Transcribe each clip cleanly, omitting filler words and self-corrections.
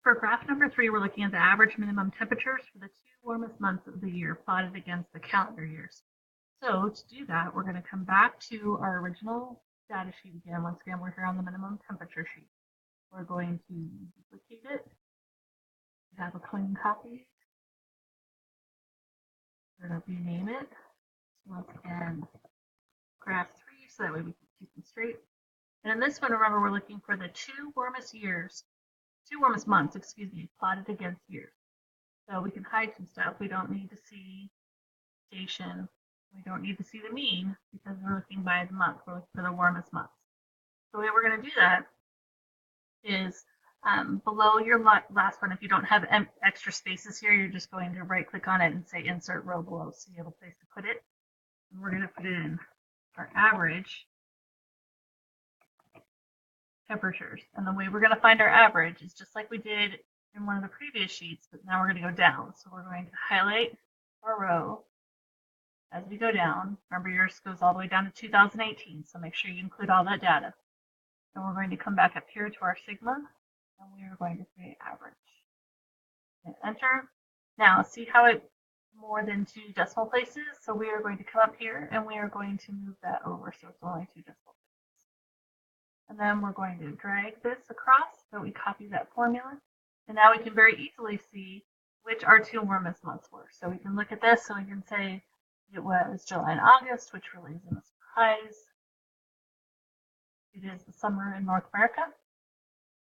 For graph number 3, we're looking at the average minimum temperatures for the 2 warmest months of the year plotted against the calendar years. So to do that, we're going to come back to our original data sheet again. Once again, we're here on the minimum temperature sheet. We're going to duplicate it, have a clean copy. We're going to rename it. So once again, graph 3, so that way we can keep them straight. And in this one, remember, we're looking for the 2 warmest months, plotted against years. So we can hide some stuff. We don't need to see station. We don't need to see the mean because we're looking by the month. We're looking for the warmest months. So the way we're going to do that is below your last one, if you don't have extra spaces here, you're just going to right click on it and say insert row below so you have a place to put it. And we're going to put in our average temperatures. And the way we're going to find our average is just like we did in one of the previous sheets, but now we're going to go down. So we're going to highlight our row as we go down. Remember, yours goes all the way down to 2018, so make sure you include all that data. And we're going to come back up here to our sigma, and we are going to say average. And enter. Now, see how it more than 2 decimal places? So we are going to come up here, and we are going to move that over so it's only 2 decimal places. And then we're going to drag this across so we copy that formula. And now we can very easily see which our 2 warmest months were. So we can look at this, so we can say it was July and August, which really isn't a surprise. It is the summer in North America.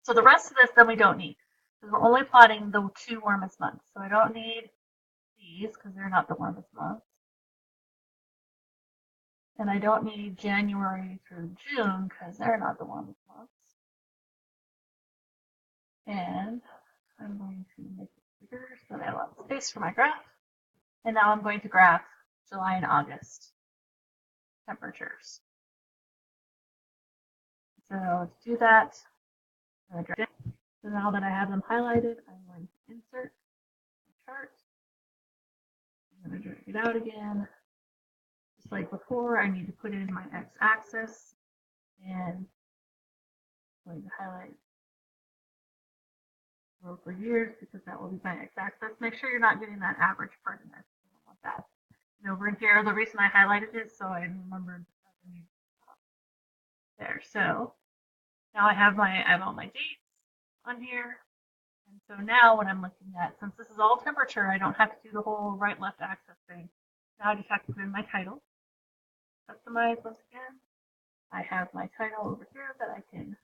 So the rest of this then we don't need, because we're only plotting the 2 warmest months. So I don't need these because they're not the warmest months. And I don't need January through June because they're not the warmest months. And I'm going to make it bigger so that I have lots of space for my graph. And now I'm going to graph July and August temperatures. So to do that, I'm going to drag it. So now that I have them highlighted, I'm going to insert the chart. I'm going to drag it out again. Just like before, I need to put in my x-axis, and I'm going to highlight row for years because that will be my x-axis. Make sure you're not getting that average part in there. You don't want that. And over here, the reason I highlighted it so I remembered there. So now I have all my dates on here. And so now what I'm looking at, since this is all temperature, I don't have to do the whole right-left axis thing. Now I just have to put in my title. Customize once again. I have my title over here that I can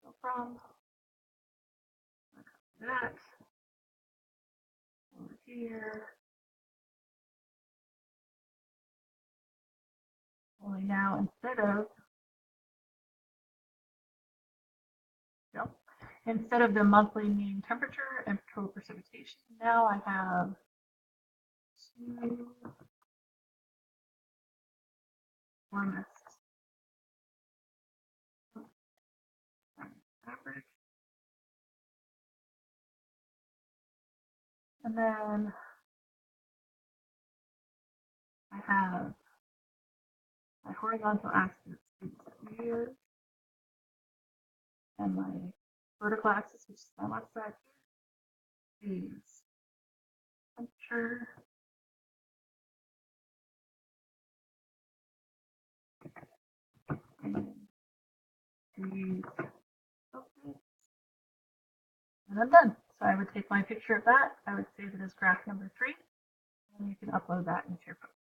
go from. That over here. Only now instead of the monthly mean temperature and total precipitation, now I have 2 warmest average. And then I have my horizontal axis years and my vertical axis, which is my left side here, is temperature. And degrees Celsius. And I'm done. So I would take my picture of that. I would save it as graph number 3, and you can upload that into your phone.